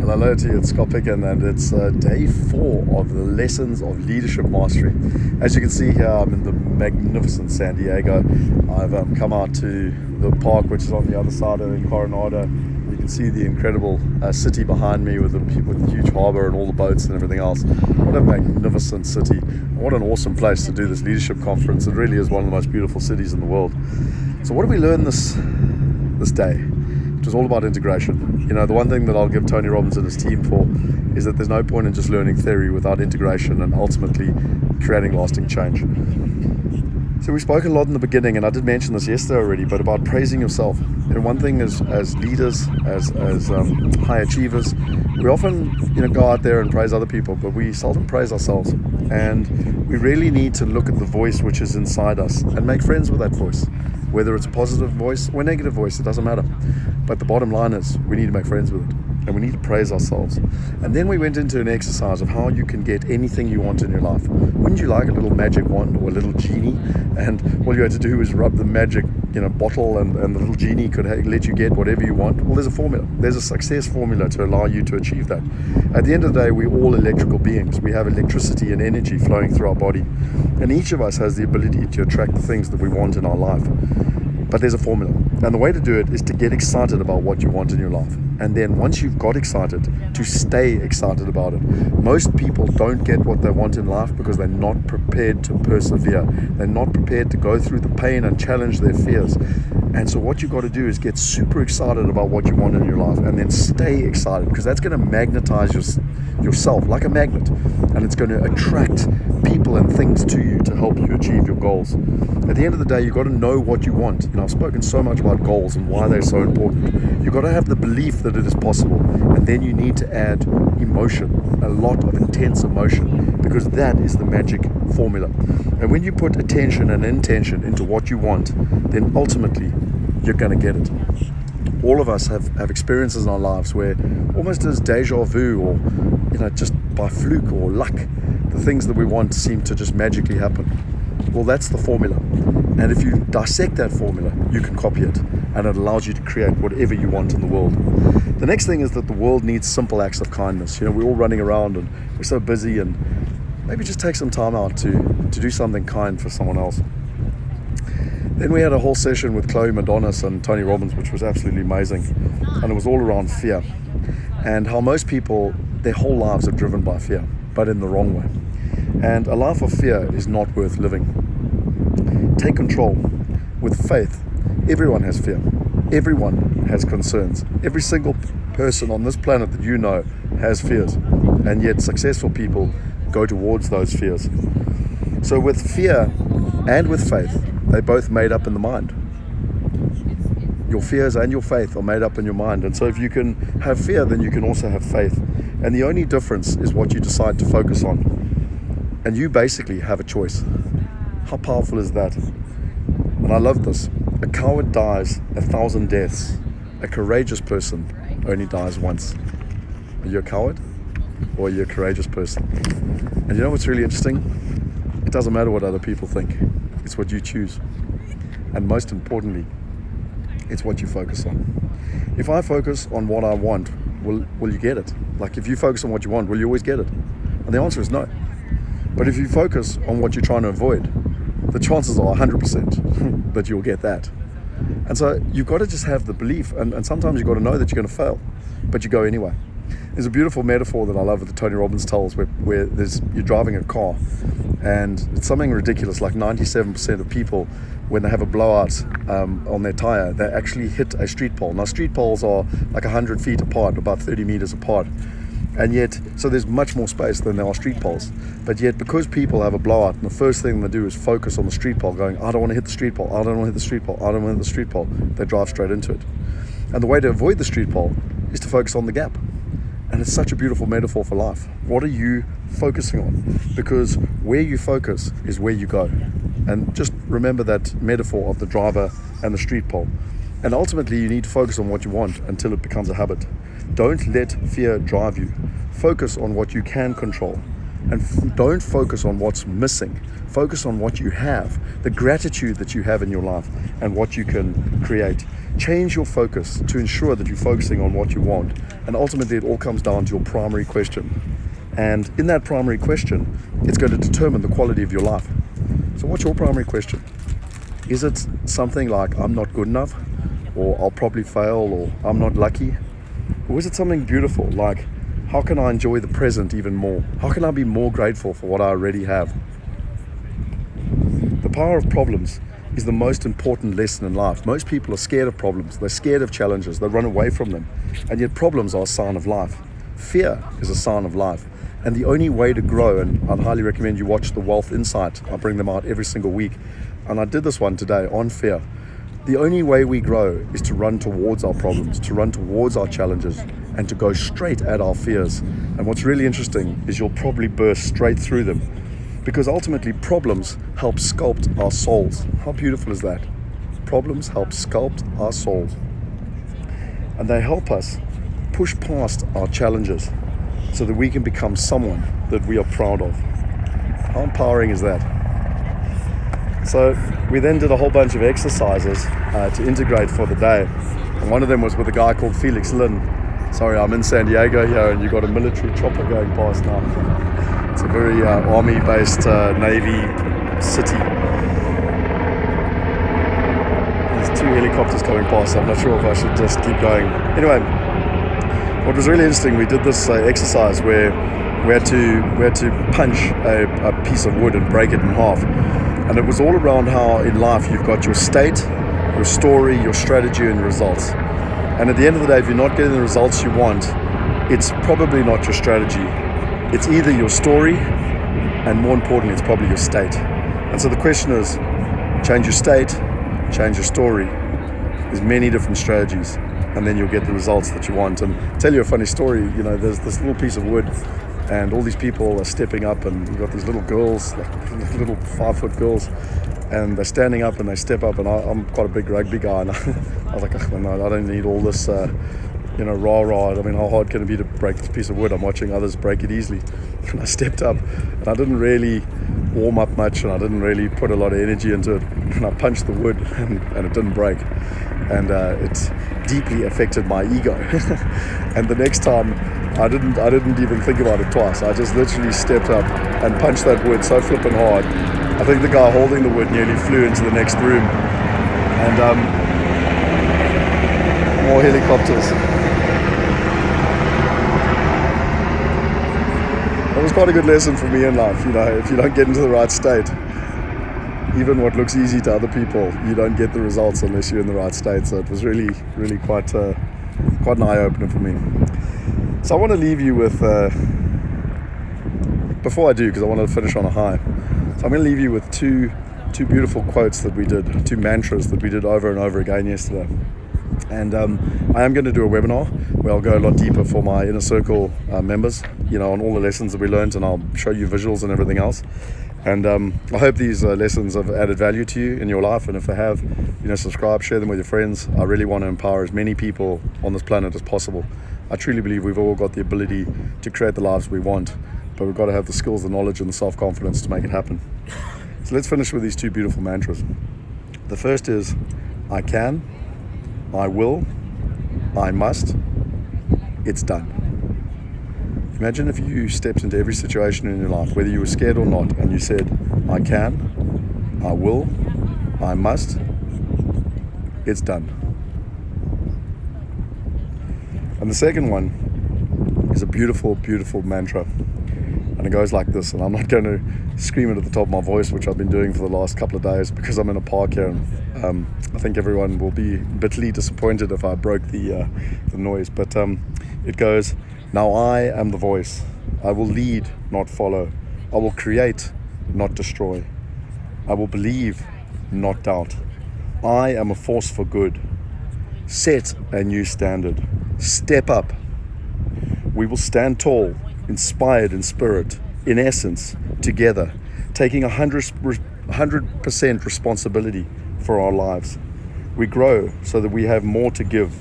Hello to you, it's Scott Picken, and it's day 4 of the Lessons of Leadership Mastery. As you can see here, I'm in the magnificent San Diego. I've come out to the park, which is on the other side in Coronado. You can see the incredible city behind me with the huge harbor and all the boats and everything else. What a magnificent city. What an awesome place to do this leadership conference. It really is one of the most beautiful cities in the world. So what did we learn this day? It was all about integration. You know, the one thing that I'll give Tony Robbins and his team for is that there's no point in just learning theory without integration and ultimately creating lasting change. So we spoke a lot in the beginning, and I did mention this yesterday already, but about praising yourself. And one thing is, as leaders, as high achievers, we often go out there and praise other people, but we seldom praise ourselves. And we really need to look at the voice which is inside us and make friends with that voice. Whether it's a positive voice or a negative voice, it doesn't matter. But the bottom line is we need to make friends with it, and we need to praise ourselves. And then we went into an exercise of how you can get anything you want in your life. Wouldn't you like a little magic wand or a little genie? And all you had to do was rub the magic bottle, and the little genie could let you get whatever you want. Well, there's a formula. There's a success formula to allow you to achieve that. At the end of the day, we're all electrical beings. We have electricity and energy flowing through our body. And each of us has the ability to attract the things that we want in our life. But there's a formula. And the way to do it is to get excited about what you want in your life. And then once you've got excited, to stay excited about it. Most people don't get what they want in life because they're not prepared to persevere. They're not prepared to go through the pain and challenge their fears. And so what you've got to do is get super excited about what you want in your life, and then stay excited, because that's going to magnetize yourself like a magnet, and it's going to attract people and things to you to help you achieve your goals. At the end of the day, you've got to know what you want. I've spoken so much about goals and why they're so important. You've got to have the belief that it is possible, and then you need to add emotion, a lot of intense emotion, because that is the magic formula. And when you put attention and intention into what you want, then ultimately you're going to get it. All of us have experiences in our lives where almost as deja vu, or just by fluke or luck, the things that we want seem to just magically happen. Well, that's the formula. And if you dissect that formula, you can copy it, and it allows you to create whatever you want in the world. The next thing is that the world needs simple acts of kindness. We're all running around and we're so busy, and maybe just take some time out to do something kind for someone else. Then we had a whole session with Chloe Madonis and Tony Robbins, which was absolutely amazing. And it was all around fear, and how most people, their whole lives are driven by fear, but in the wrong way. And a life of fear is not worth living. Take control. With faith, everyone has fear. Everyone has concerns. Every single person on this planet that you know has fears. And yet successful people go towards those fears. So with fear and with faith, they're both made up in the mind. Your fears and your faith are made up in your mind. And so if you can have fear, then you can also have faith. And the only difference is what you decide to focus on. And you basically have a choice. How powerful is that? And I love this. A coward dies 1,000 deaths. A courageous person only dies once. Are you a coward, or are you a courageous person? And you know what's really interesting? It doesn't matter what other people think. It's what you choose. And most importantly, it's what you focus on. If I focus on what I want, will you get it? Like, if you focus on what you want, will you always get it? And the answer is no. But if you focus on what you're trying to avoid, the chances are 100% that you'll get that. And so you've got to just have the belief, and sometimes you've got to know that you're going to fail, but you go anyway. There's a beautiful metaphor that I love that Tony Robbins tells where you're driving a car, and it's something ridiculous, like 97% of people, when they have a blowout on their tire, they actually hit a street pole. Now, street poles are like 100 feet apart, about 30 meters apart. And yet, so there's much more space than there are street poles. But yet, because people have a blowout, and the first thing they do is focus on the street pole, going, I don't want to hit the street pole, I don't want to hit the street pole, I don't want to hit the street pole, they drive straight into it. And the way to avoid the street pole is to focus on the gap. And it's such a beautiful metaphor for life. What are you focusing on? Because where you focus is where you go. And just remember that metaphor of the driver and the street pole. And ultimately, you need to focus on what you want until it becomes a habit. Don't let fear drive you. Focus on what you can control. And don't focus on what's missing. Focus on what you have, the gratitude that you have in your life, and what you can create. Change your focus to ensure that you're focusing on what you want. And ultimately, it all comes down to your primary question. And in that primary question, it's going to determine the quality of your life. So what's your primary question? Is it something like, I'm not good enough, or I'll probably fail, or I'm not lucky? Or is it something beautiful, like, how can I enjoy the present even more? How can I be more grateful for what I already have? The power of problems is the most important lesson in life. Most people are scared of problems. They're scared of challenges. They run away from them. And yet problems are a sign of life. Fear is a sign of life. And the only way to grow, and I'd highly recommend you watch the WealthE Insight. I bring them out every single week. And I did this one today on fear. The only way we grow is to run towards our problems, to run towards our challenges, and to go straight at our fears. And what's really interesting is you'll probably burst straight through them, because ultimately problems help sculpt our souls. How beautiful is that? Problems help sculpt our souls. And they help us push past our challenges so that we can become someone that we are proud of. How empowering is that? So we then did a whole bunch of exercises to integrate for the day. And one of them was with a guy called Felix Lin. Sorry, I'm in San Diego here, and you've got a military chopper going past now. It's a very army-based Navy city. There's 2 helicopters coming past, so I'm not sure if I should just keep going. Anyway, what was really interesting, we did this exercise where we had to punch a piece of wood and break it in half. And it was all around how in life you've got your state, your story, your strategy, and your results. And at the end of the day, if you're not getting the results you want, it's probably not your strategy. It's either your story, and more importantly, it's probably your state. And so the question is, change your state, change your story. There's many different strategies, and then you'll get the results that you want. And I'll tell you a funny story, there's this little piece of wood, and all these people are stepping up, and you've got these little girls, like little 5-foot girls, and they're standing up and they step up, and I'm quite a big rugby guy, and I was like, oh, no, I don't need all this rah-rah. I mean, how hard can it be to break this piece of wood? I'm watching others break it easily. And I stepped up, and I didn't really warm up much, and I didn't really put a lot of energy into it. And I punched the wood, and it didn't break. And it deeply affected my ego. And the next time, I didn't even think about it twice. I just literally stepped up and punched that wood so flippin' hard. I think the guy holding the wood nearly flew into the next room. And more helicopters. That was quite a good lesson for me in life. If you don't get into the right state, even what looks easy to other people, you don't get the results unless you're in the right state. So it was really, really quite an eye-opener for me. So I want to leave you with, before I do, because I want to finish on a high. So I'm going to leave you with two beautiful quotes that we did, 2 mantras that we did over and over again yesterday. And I am going to do a webinar where I'll go a lot deeper for my inner circle members, on all the lessons that we learned, and I'll show you visuals and everything else. And I hope these lessons have added value to you in your life. And if they have, subscribe, share them with your friends. I really want to empower as many people on this planet as possible. I truly believe we've all got the ability to create the lives we want, but we've got to have the skills, the knowledge, and the self-confidence to make it happen. So let's finish with these 2 beautiful mantras. The first is, I can, I will, I must, it's done. Imagine if you stepped into every situation in your life, whether you were scared or not, and you said, I can, I will, I must, it's done. And the second one is a beautiful, beautiful mantra. And it goes like this, and I'm not going to scream it at the top of my voice, which I've been doing for the last couple of days because I'm in a park here, and I think everyone will be bitterly disappointed if I broke the noise. But it goes, now I am the voice. I will lead, not follow. I will create, not destroy. I will believe, not doubt. I am a force for good. Set a new standard. Step up. We will stand tall, inspired in spirit, in essence, together, taking 100% responsibility for our lives. We grow so that we have more to give.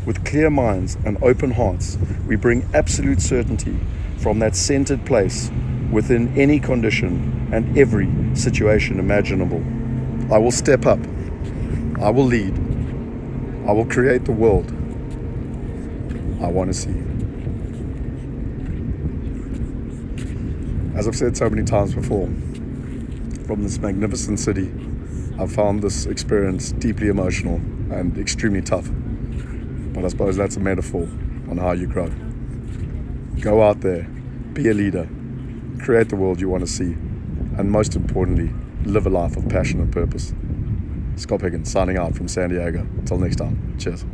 With clear minds and open hearts, we bring absolute certainty from that centered place within any condition and every situation imaginable. I will step up. I will lead. I will create the world I want to see. As I've said so many times before, from this magnificent city, I've found this experience deeply emotional and extremely tough. But I suppose that's a metaphor on how you grow. Go out there, be a leader, create the world you want to see, and most importantly, live a life of passion and purpose. Scott Picken signing out from San Diego. Until next time, cheers.